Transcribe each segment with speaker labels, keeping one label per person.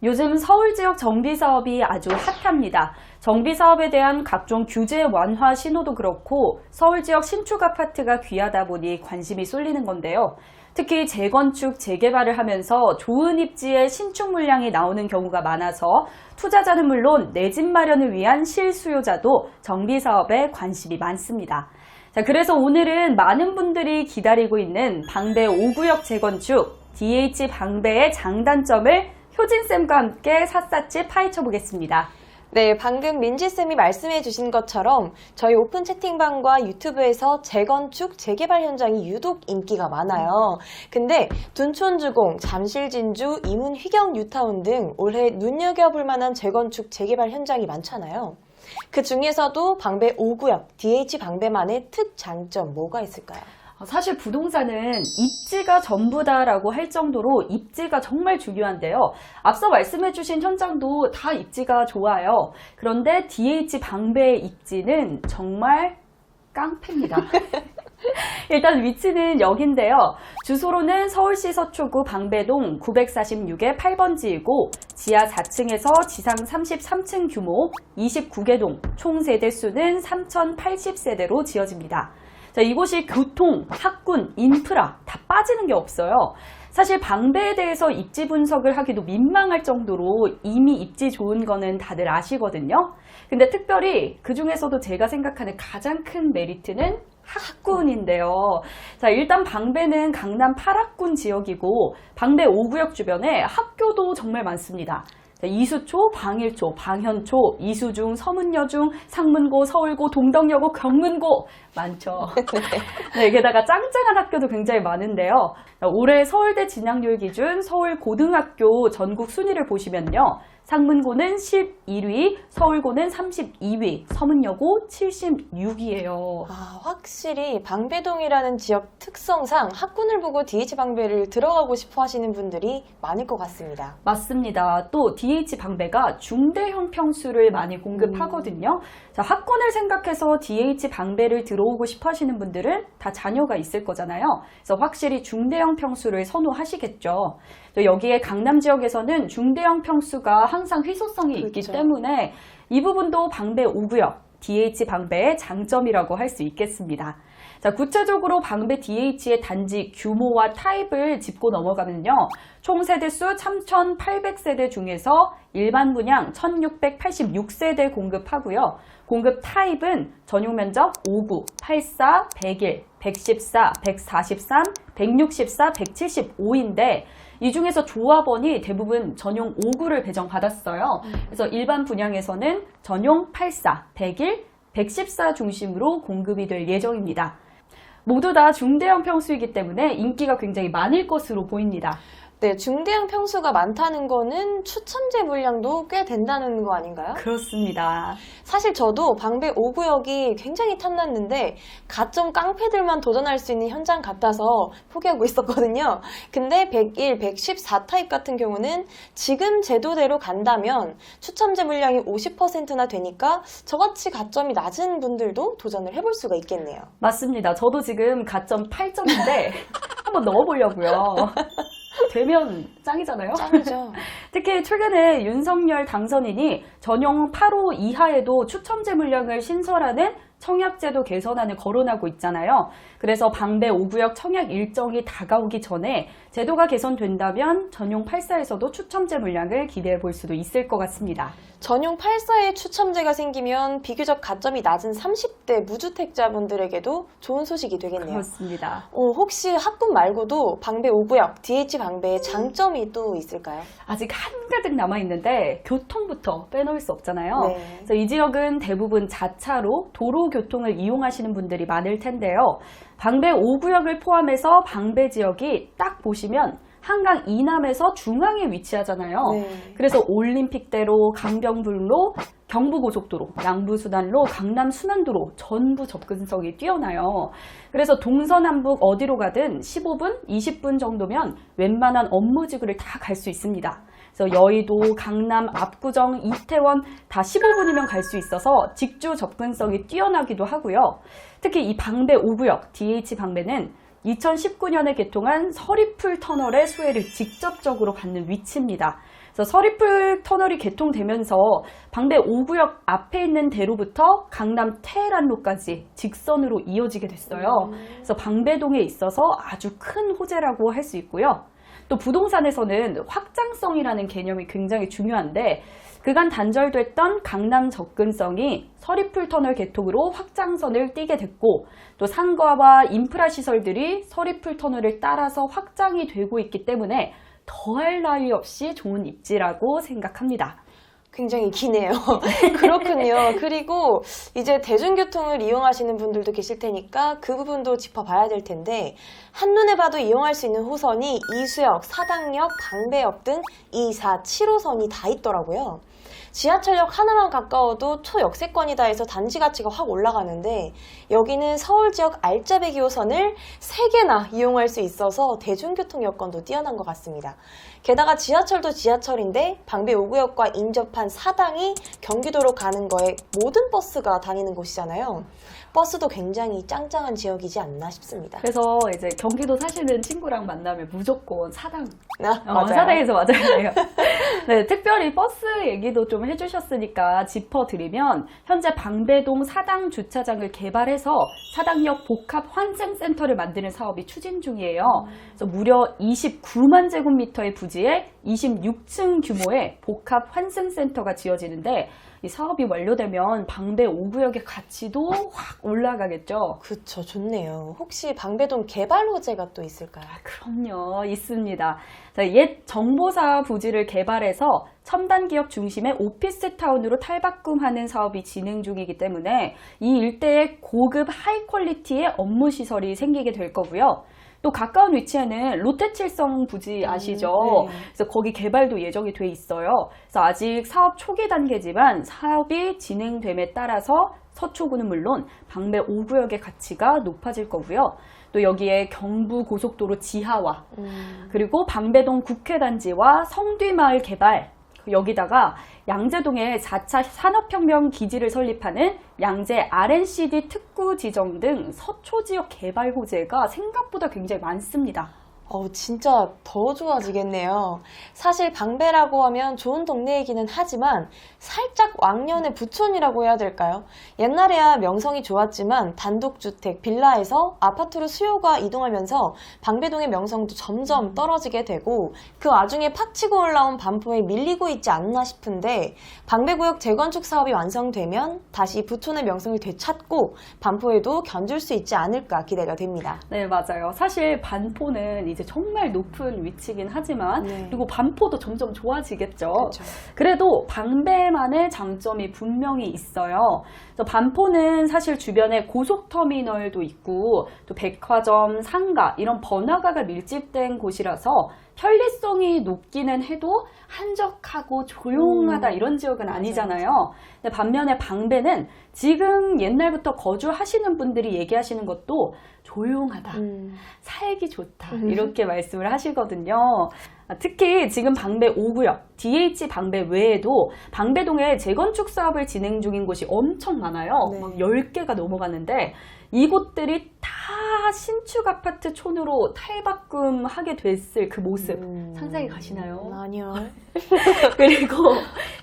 Speaker 1: 요즘 서울 지역 정비 사업이 아주 핫합니다. 정비 사업에 대한 각종 규제 완화 신호도 그렇고 서울 지역 신축 아파트가 귀하다 보니 관심이 쏠리는 건데요. 특히 재건축, 재개발을 하면서 좋은 입지에 신축 물량이 나오는 경우가 많아서 투자자는 물론 내 집 마련을 위한 실수요자도 정비 사업에 관심이 많습니다. 자, 그래서 오늘은 많은 분들이 기다리고 있는 방배 5구역 재건축, DH 방배의 장단점을 효진쌤과 함께 샅샅이 파헤쳐 보겠습니다.
Speaker 2: 네, 방금 민지쌤이 말씀해 주신 것처럼 저희 오픈 채팅방과 유튜브에서 재건축, 재개발 현장이 유독 인기가 많아요. 근데 둔촌주공, 잠실진주, 이문 휘경 뉴타운 등 올해 눈여겨볼 만한 재건축, 재개발 현장이 많잖아요. 그 중에서도 방배 5구역, DH 방배만의 특장점 뭐가 있을까요?
Speaker 1: 사실 부동산은 입지가 전부다라고 할 정도로 입지가 정말 중요한데요. 앞서 말씀해주신 현장도 다 입지가 좋아요. 그런데 DH 방배의 입지는 정말 깡패입니다. 일단 위치는 여긴데요. 주소로는 서울시 서초구 방배동 946의 8번지이고 지하 4층에서 지상 33층 규모 29개 동, 총 세대수는 3080세대로 지어집니다. 자, 이곳이 교통, 학군, 인프라 다 빠지는 게 없어요. 사실 방배에 대해서 입지 분석을 하기도 민망할 정도로 이미 입지 좋은 거는 다들 아시거든요. 근데 특별히 그 중에서도 제가 생각하는 가장 큰 메리트는 학군인데요. 자, 일단 방배는 강남 8학군 지역이고 방배 5구역 주변에 학교도 정말 많습니다. 이수초, 방일초, 방현초, 이수중, 서문여중, 상문고, 서울고, 동덕여고, 경문고 많죠. 네, 게다가 짱짱한 학교도 굉장히 많은데요. 올해 서울대 진학률 기준 서울고등학교 전국 순위를 보시면요. 상문고는 11위, 서울고는 32위, 서문여고 76위예요.
Speaker 2: 아, 확실히 방배동이라는 지역 특성상 학군을 보고 DH 방배를 들어가고 싶어 하시는 분들이 많을 것 같습니다.
Speaker 1: 맞습니다. 또 DH 방배가 중대형 평수를 많이 공급하거든요. 자, 학군을 생각해서 DH 방배를 들어오고 싶어 하시는 분들은 다 자녀가 있을 거잖아요. 그래서 확실히 중대형 평수를 선호하시겠죠. 또 여기에 강남 지역에서는 중대형 평수가 항상 희소성이 있기 때문에 이 부분도 방배 5구역, DH 방배의 장점이라고 할 수 있겠습니다. 자, 구체적으로 방배 DH의 단지 규모와 타입을 짚고 넘어가면요. 총 세대수 3,800세대 중에서 일반 분양 1,686세대 공급하고요. 공급 타입은 전용 면적 5구, 84, 101, 114, 143, 164, 175인데 이 중에서 조합원이 대부분 전용 5구를 배정받았어요. 그래서 일반 분양에서는 전용 84, 101, 114 중심으로 공급이 될 예정입니다. 모두 다 중대형 평수이기 때문에 인기가 굉장히 많을 것으로 보입니다.
Speaker 2: 네, 중대형 평수가 많다는 거는 추첨제 물량도 꽤 된다는 거 아닌가요?
Speaker 1: 그렇습니다.
Speaker 2: 사실 저도 방배 5구역이 굉장히 탐났는데 가점 깡패들만 도전할 수 있는 현장 같아서 포기하고 있었거든요. 근데 101, 114 타입 같은 경우는 지금 제도대로 간다면 추첨제 물량이 50%나 되니까 저같이 가점이 낮은 분들도 도전을 해볼 수가 있겠네요.
Speaker 1: 맞습니다. 저도 지금 가점 8점인데 한번 넣어보려고요. 되면 짱이잖아요.
Speaker 2: 짱이죠.
Speaker 1: 특히 최근에 윤석열 당선인이 전용 8호 이하에도 추첨제 물량을 신설하는 청약제도 개선안을 거론하고 있잖아요. 그래서 방배 5구역 청약 일정이 다가오기 전에 제도가 개선된다면 전용 8사에서도 추첨제 물량을 기대해 볼 수도 있을 것 같습니다.
Speaker 2: 전용 8사에 추첨제가 생기면 비교적 가점이 낮은 30대 무주택자분들에게도 좋은 소식이 되겠네요.
Speaker 1: 그렇습니다.
Speaker 2: 혹시 학군 말고도 방배 5구역, DH 방배의 장점이 또 있을까요?
Speaker 1: 아직 한가득 남아있는데 교통부터 빼놓을 수 없잖아요.
Speaker 2: 네.
Speaker 1: 그래서 이 지역은 대부분 자차로 도로 교통을 이용하시는 분들이 많을 텐데요. 방배 5구역을 포함해서 방배 지역이 딱 보시면 한강 이남에서 중앙에 위치하잖아요.
Speaker 2: 네.
Speaker 1: 그래서 올림픽대로, 강변북로, 경부고속도로, 양부순환로, 강남순환도로 전부 접근성이 뛰어나요. 그래서 동서남북 어디로 가든 15분, 20분 정도면 웬만한 업무지구를 다 갈 수 있습니다. 그래서 여의도, 강남, 압구정, 이태원 다 15분이면 갈 수 있어서 직주 접근성이 뛰어나기도 하고요. 특히 이 방배 5구역, DH 방배는 2019년에 개통한 서리풀 터널의 수혜를 직접적으로 받는 위치입니다. 그래서 서리풀 터널이 개통되면서 방배 5구역 앞에 있는 대로부터 강남 테헤란로까지 직선으로 이어지게 됐어요. 그래서 방배동에 있어서 아주 큰 호재라고 할 수 있고요. 또 부동산에서는 확장성이라는 개념이 굉장히 중요한데 그간 단절됐던 강남 접근성이 서리풀 터널 개통으로 확장선을 띠게 됐고 또 상가와 인프라 시설들이 서리풀 터널을 따라서 확장이 되고 있기 때문에 더할 나위 없이 좋은 입지라고 생각합니다.
Speaker 2: 굉장히 기네요. 그렇군요. 그리고 이제 대중교통을 이용하시는 분들도 계실 테니까 그 부분도 짚어봐야 될 텐데 한눈에 봐도 이용할 수 있는 호선이 이수역, 사당역, 방배역 등 2, 4, 7호선이 다 있더라고요. 지하철역 하나만 가까워도 초역세권이다 해서 단지 가치가 확 올라가는데 여기는 서울 지역 알짜배기 호선을 3개나 이용할 수 있어서 대중교통 여건도 뛰어난 것 같습니다. 게다가 지하철도 지하철인데 방배 5구역과 인접한 사당이 경기도로 가는 거에 모든 버스가 다니는 곳이잖아요. 버스도 굉장히 짱짱한 지역이지 않나 싶습니다.
Speaker 1: 그래서 이제 경기도 사시는 친구랑 만나면 무조건 사당.
Speaker 2: 맞아요.
Speaker 1: 사당에서 맞아요. 네, 특별히 버스 얘기도 좀 해주셨으니까 짚어드리면 현재 방배동 사당 주차장을 개발해서 사당역 복합 환승센터를 만드는 사업이 추진 중이에요. 그래서 무려 29만 제곱미터의 부지에 26층 규모의 복합 환승센터가 지어지는데 이 사업이 완료되면 방배 5구역의 가치도 확 올라가겠죠.
Speaker 2: 그쵸, 좋네요. 혹시 방배동 개발 호재가 또 있을까요?
Speaker 1: 그럼요, 있습니다. 자, 옛 정보사 부지를 개발해서 첨단 기업 중심의 오피스 타운으로 탈바꿈하는 사업이 진행 중이기 때문에 이 일대에 고급 하이 퀄리티의 업무 시설이 생기게 될 거고요. 또 가까운 위치에는 롯데칠성 부지 아시죠?
Speaker 2: 네.
Speaker 1: 그래서 거기 개발도 예정이 돼 있어요. 그래서 아직 사업 초기 단계지만 사업이 진행됨에 따라서 서초구는 물론 방배 5구역의 가치가 높아질 거고요. 또 여기에 경부고속도로 지하화, 그리고 방배동 국회단지와 성뒤마을 개발, 여기다가 양재동에 4차 산업혁명 기지를 설립하는 양재 R&CD 특구 지정 등 서초 지역 개발 호재가 생각보다 굉장히 많습니다.
Speaker 2: 진짜 더 좋아지겠네요. 사실 방배라고 하면 좋은 동네이기는 하지만 살짝 왕년의 부촌이라고 해야 될까요? 옛날에야 명성이 좋았지만 단독주택, 빌라에서 아파트로 수요가 이동하면서 방배동의 명성도 점점 떨어지게 되고 그 와중에 팍 치고 올라온 반포에 밀리고 있지 않나 싶은데 방배구역 재건축 사업이 완성되면 다시 부촌의 명성을 되찾고 반포에도 견줄 수 있지 않을까 기대가 됩니다.
Speaker 1: 네, 맞아요. 사실 반포는 이제 정말 높은 위치긴 하지만
Speaker 2: 네.
Speaker 1: 그리고 반포도 점점 좋아지겠죠.
Speaker 2: 그렇죠.
Speaker 1: 그래도 방배만의 장점이 분명히 있어요. 그래서 반포는 사실 주변에 고속터미널도 있고 또 백화점, 상가 이런 번화가가 밀집된 곳이라서 편리성이 높기는 해도 한적하고 조용하다 이런 지역은 아니잖아요. 근데 반면에 방배는 지금 옛날부터 거주하시는 분들이 얘기하시는 것도 조용하다, 살기 좋다 이렇게 말씀을 하시거든요. 특히 지금 방배 5구역, DH 방배 외에도 방배동에 재건축 사업을 진행 중인 곳이 엄청 많아요.
Speaker 2: 네.
Speaker 1: 막 10개가 넘어가는데 이곳들이 다 신축 아파트 촌으로 탈바꿈하게 됐을 그 모습 상상이 가시나요?
Speaker 2: 아니요.
Speaker 1: 그리고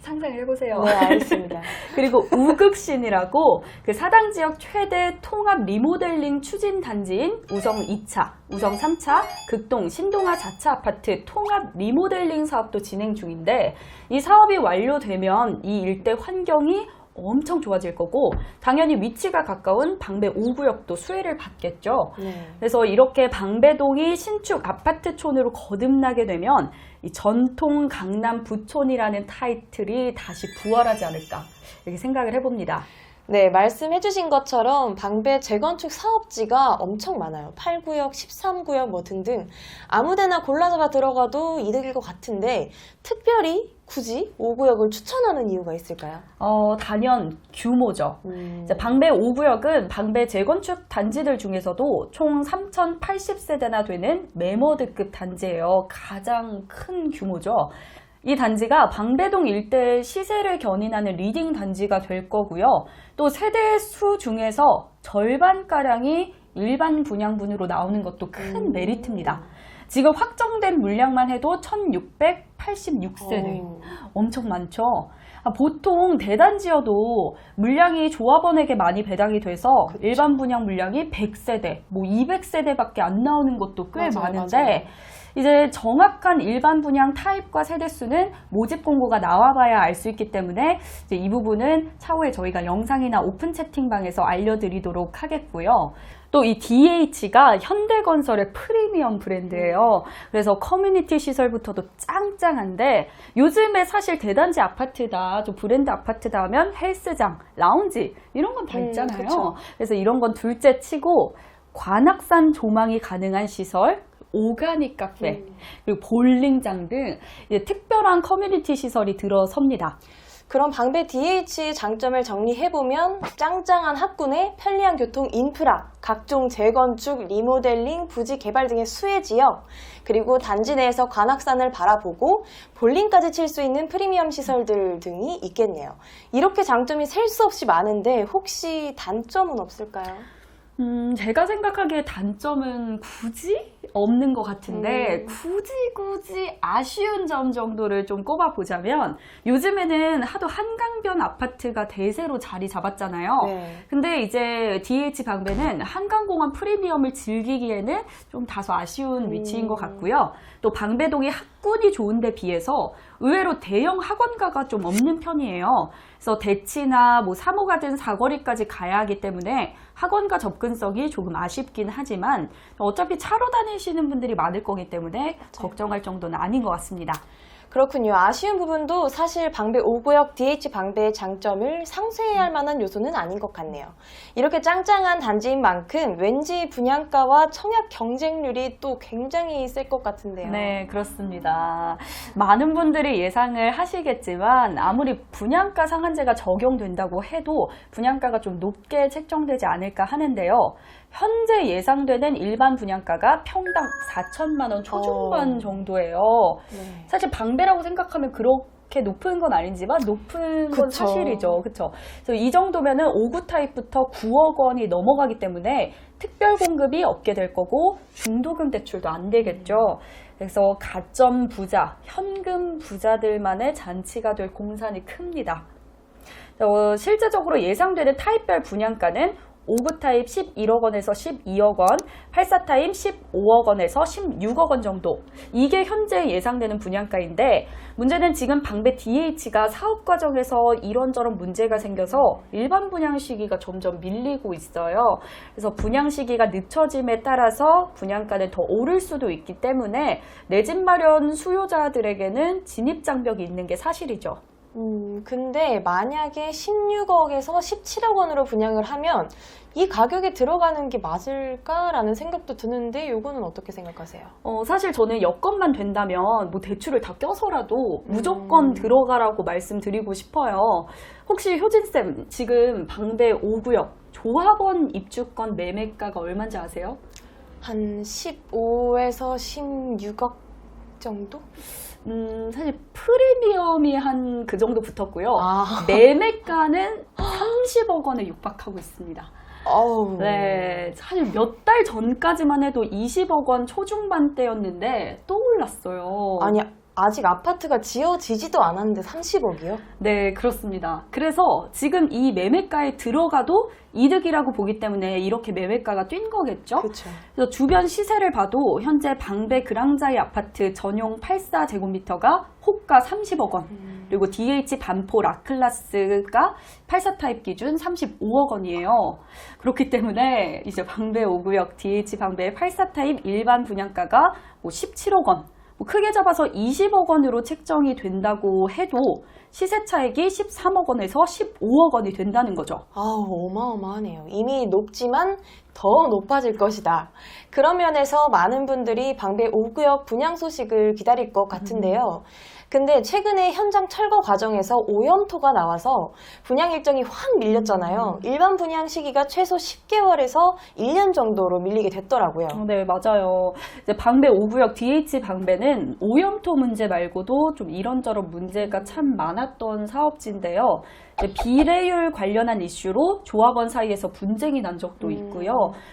Speaker 1: 상상을 해보세요.
Speaker 2: 네, 알겠습니다.
Speaker 1: 그리고 우극신이라고 그 사당 지역 최대 통합 리모델링 추진 단지인 우성 2차, 우성 3차, 극동, 신동아 4차 아파트 통합 리모델링 사업도 진행 중인데 이 사업이 완료되면 이 일대 환경이 엄청 좋아질 거고 당연히 위치가 가까운 방배 5구역도 수혜를 받겠죠.
Speaker 2: 네.
Speaker 1: 그래서 이렇게 방배동이 신축 아파트촌으로 거듭나게 되면 이 전통 강남 부촌이라는 타이틀이 다시 부활하지 않을까 이렇게 생각을 해봅니다.
Speaker 2: 네, 말씀해주신 것처럼 방배 재건축 사업지가 엄청 많아요. 8구역, 13구역 뭐 등등 아무데나 골라서 들어가도 이득일 것 같은데 특별히 굳이 5구역을 추천하는 이유가 있을까요?
Speaker 1: 단연 규모죠. 이제 방배 5구역은 방배 재건축 단지들 중에서도 총 3,080세대나 되는 메머드급 단지예요. 가장 큰 규모죠. 이 단지가 방배동 일대 시세를 견인하는 리딩 단지가 될 거고요. 또 세대 수 중에서 절반가량이 일반 분양분으로 나오는 것도 큰 메리트입니다. 지금 확정된 물량만 해도 1686세대. 엄청 많죠. 보통 대단지여도 물량이 조합원에게 많이 배당이 돼서
Speaker 2: 그쵸.
Speaker 1: 일반 분양 물량이 100세대, 뭐 200세대밖에 안 나오는 것도 꽤
Speaker 2: 맞아요,
Speaker 1: 많은데
Speaker 2: 맞아요.
Speaker 1: 이제 정확한 일반 분양 타입과 세대수는 모집 공고가 나와봐야 알 수 있기 때문에 이제 이 부분은 차후에 저희가 영상이나 오픈 채팅방에서 알려드리도록 하겠고요. 또 이 DH가 현대건설의 프리미엄 브랜드예요. 그래서 커뮤니티 시설부터도 짱짱한데 요즘에 사실 대단지 아파트다, 좀 브랜드 아파트다 하면 헬스장, 라운지 이런 건 다 있잖아요.
Speaker 2: 그쵸.
Speaker 1: 그래서 이런 건 둘째 치고 관악산 조망이 가능한 시설, 오가닉 카페, 그리고 볼링장 등 이제 특별한 커뮤니티 시설이 들어섭니다.
Speaker 2: 그럼 방배 DH의 장점을 정리해보면 짱짱한 학군에 편리한 교통 인프라, 각종 재건축, 리모델링, 부지 개발 등의 수혜 지역, 그리고 단지 내에서 관악산을 바라보고 볼링까지 칠 수 있는 프리미엄 시설들 등이 있겠네요. 이렇게 장점이 셀 수 없이 많은데 혹시 단점은 없을까요?
Speaker 1: 제가 생각하기에 단점은 굳이 없는 것 같은데 굳이 아쉬운 점 정도를 좀 꼽아보자면 요즘에는 하도 한강변 아파트가 대세로 자리 잡았잖아요.
Speaker 2: 네.
Speaker 1: 근데 이제 DH 방배는 한강공원 프리미엄을 즐기기에는 좀 다소 아쉬운 위치인 것 같고요. 또 방배동이 학군이 좋은데 비해서 의외로 대형 학원가가 좀 없는 편이에요. 그래서 대치나 뭐 사무가든 사거리까지 가야 하기 때문에 학원가 접근성이 조금 아쉽긴 하지만 어차피 차로 다니시는 분들이 많을 거기 때문에 걱정할 정도는 아닌 것 같습니다.
Speaker 2: 그렇군요. 아쉬운 부분도 사실 방배 5구역 DH 방배의 장점을 상쇄해야 할 만한 요소는 아닌 것 같네요. 이렇게 짱짱한 단지인 만큼 왠지 분양가와 청약 경쟁률이 또 굉장히 셀 것 같은데요.
Speaker 1: 네, 그렇습니다. 많은 분들이 예상을 하시겠지만 아무리 분양가 상한제가 적용된다고 해도 분양가가 좀 높게 책정되지 않을까 하는데요. 현재 예상되는 일반 분양가가 평당 4천만 원 초중반 정도예요.
Speaker 2: 네.
Speaker 1: 사실 방배라고 생각하면 그렇게 높은 건 아니지만 높은 건
Speaker 2: 그쵸.
Speaker 1: 사실이죠. 그렇죠. 그래서 이 정도면은 5구 타입부터 9억 원이 넘어가기 때문에 특별 공급이 없게 될 거고 중도금 대출도 안 되겠죠. 그래서 가점 부자, 현금 부자들만의 잔치가 될 공산이 큽니다. 실제적으로 예상되는 타입별 분양가는 5구 타입 11억 원에서 12억 원, 84 타입 15억 원에서 16억 원 정도. 이게 현재 예상되는 분양가인데 문제는 지금 방배 DH가 사업 과정에서 이런저런 문제가 생겨서 일반 분양 시기가 점점 밀리고 있어요. 그래서 분양 시기가 늦춰짐에 따라서 분양가는 더 오를 수도 있기 때문에 내 집 마련 수요자들에게는 진입 장벽이 있는 게 사실이죠.
Speaker 2: 근데 만약에 16억에서 17억 원으로 분양을 하면 이 가격에 들어가는 게 맞을까라는 생각도 드는데 이거는 어떻게 생각하세요?
Speaker 1: 사실 저는 여건만 된다면 뭐 대출을 다 껴서라도 무조건 들어가라고 말씀드리고 싶어요. 혹시 효진쌤 지금 방배 5구역 조합원 입주권 매매가가 얼마인지 아세요?
Speaker 2: 한 15에서 16억 정도?
Speaker 1: 사실 프리미엄이 한 그 정도 붙었고요.
Speaker 2: 아.
Speaker 1: 매매가는 30억 원에 육박하고 있습니다.
Speaker 2: 어우.
Speaker 1: 네, 사실 몇 달 전까지만 해도 20억 원 초중반대였는데 또 올랐어요.
Speaker 2: 아니, 아직 아파트가 지어지지도 않았는데 30억이요?
Speaker 1: 네, 그렇습니다. 그래서 지금 이 매매가에 들어가도 이득이라고 보기 때문에 이렇게 매매가가 뛴 거겠죠?
Speaker 2: 그렇죠.
Speaker 1: 그래서 주변 시세를 봐도 현재 방배 그랑자이 아파트 전용 84제곱미터가 호가 30억 원, 그리고 DH 반포 라클라스가 84 타입 기준 35억 원이에요. 그렇기 때문에 이제 방배 5구역 DH 방배 84 타입 일반 분양가가 뭐 17억 원, 크게 잡아서 20억 원으로 책정이 된다고 해도 시세 차익이 13억 원에서 15억 원이 된다는 거죠.
Speaker 2: 아우, 어마어마하네요. 이미 높지만 더 높아질 것이다. 그런 면에서 많은 분들이 방배 5구역 분양 소식을 기다릴 것 같은데요. 근데 최근에 현장 철거 과정에서 오염토가 나와서 분양 일정이 확 밀렸잖아요. 일반 분양 시기가 최소 10개월에서 1년 정도로 밀리게 됐더라고요.
Speaker 1: 네, 맞아요. 이제 방배 5구역 DH 방배는 오염토 문제 말고도 좀 이런저런 문제가 참 많았던 사업지인데요. 이제 비례율 관련한 이슈로 조합원 사이에서 분쟁이 난 적도 있고요.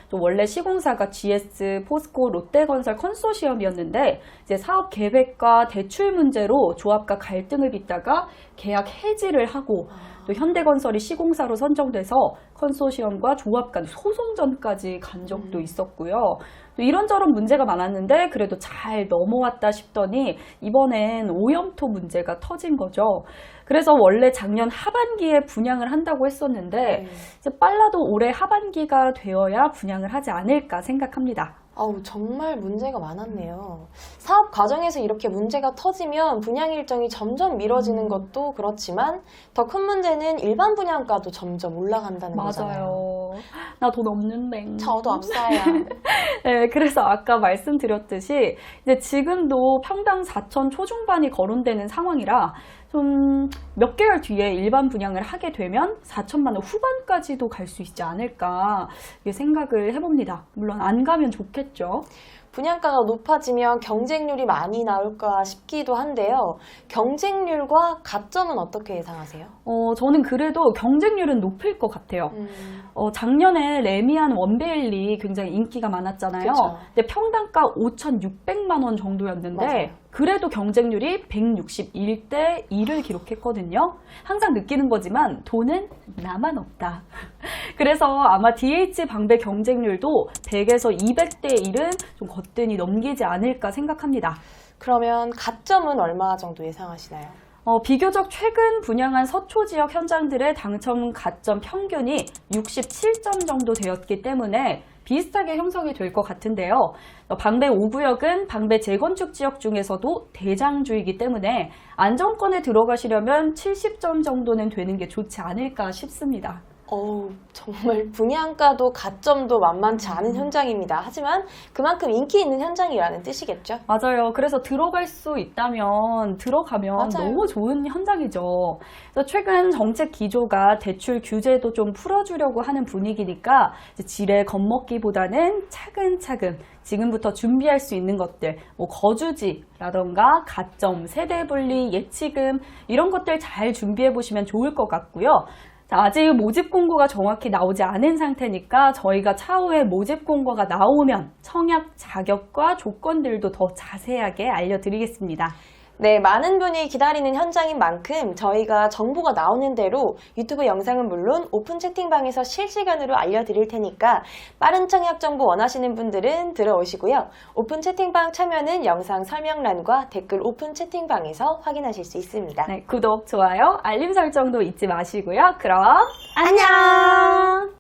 Speaker 1: 또 원래 시공사가 GS, 포스코, 롯데건설 컨소시엄이었는데 이제 사업 계획과 대출 문제로 조합과 갈등을 빚다가 계약 해지를 하고 또 현대건설이 시공사로 선정돼서 컨소시엄과 조합 간 소송전까지 간 적도 있었고요. 또 이런저런 문제가 많았는데 그래도 잘 넘어왔다 싶더니 이번엔 오염토 문제가 터진 거죠. 그래서 원래 작년 하반기에 분양을 한다고 했었는데 이제 빨라도 올해 하반기가 되어야 분양을 하지 않을까 생각합니다.
Speaker 2: 아우, 정말 문제가 많았네요. 사업 과정에서 이렇게 문제가 터지면 분양 일정이 점점 미뤄지는 것도 그렇지만 더 큰 문제는 일반 분양가도 점점 올라간다는 거잖아요.
Speaker 1: 맞아요. 나 돈 없는데.
Speaker 2: 저도 없어요.
Speaker 1: 네, 그래서 아까 말씀드렸듯이 이제 지금도 평당 4천 초중반이 거론되는 상황이라 좀 몇 개월 뒤에 일반 분양을 하게 되면 4천만 원 후반까지도 갈 수 있지 않을까 생각을 해봅니다. 물론 안 가면 좋겠죠.
Speaker 2: 분양가가 높아지면 경쟁률이 많이 나올까 싶기도 한데요. 경쟁률과 가점은 어떻게 예상하세요?
Speaker 1: 저는 그래도 경쟁률은 높을 것 같아요. 작년에 레미안 원베일리 굉장히 인기가 많았잖아요.
Speaker 2: 그쵸.
Speaker 1: 근데 평당가 5,600만 원 정도였는데
Speaker 2: 맞아요.
Speaker 1: 그래도 경쟁률이 161대 2를 기록했거든요. 항상 느끼는 거지만 돈은 나만 없다. 그래서 아마 DH 방배 경쟁률도 100에서 200대 1은 좀 거뜬히 넘기지 않을까 생각합니다.
Speaker 2: 그러면 가점은 얼마 정도 예상하시나요?
Speaker 1: 비교적 최근 분양한 서초 지역 현장들의 당첨 가점 평균이 67점 정도 되었기 때문에 비슷하게 형성이 될 것 같은데요. 방배 5구역은 방배 재건축 지역 중에서도 대장주이기 때문에 안정권에 들어가시려면 70점 정도는 되는 게 좋지 않을까 싶습니다.
Speaker 2: 정말 분양가도 가점도 만만치 않은 현장입니다. 하지만 그만큼 인기 있는 현장이라는 뜻이겠죠?
Speaker 1: 맞아요. 그래서 들어갈 수 있다면 들어가면
Speaker 2: 맞아요.
Speaker 1: 너무 좋은 현장이죠. 그래서 최근 정책 기조가 대출 규제도 좀 풀어주려고 하는 분위기니까 이제 지레 겁먹기보다는 차근차근 지금부터 준비할 수 있는 것들, 뭐 거주지라던가 가점, 세대분리, 예치금 이런 것들 잘 준비해 보시면 좋을 것 같고요. 자, 아직 모집 공고가 정확히 나오지 않은 상태니까 저희가 차후에 모집 공고가 나오면 청약 자격과 조건들도 더 자세하게 알려드리겠습니다.
Speaker 2: 네, 많은 분이 기다리는 현장인 만큼 저희가 정보가 나오는 대로 유튜브 영상은 물론 오픈 채팅방에서 실시간으로 알려드릴 테니까 빠른 청약 정보 원하시는 분들은 들어오시고요. 오픈 채팅방 참여는 영상 설명란과 댓글 오픈 채팅방에서 확인하실 수 있습니다.
Speaker 1: 네, 구독, 좋아요, 알림 설정도 잊지 마시고요. 그럼
Speaker 2: 안녕!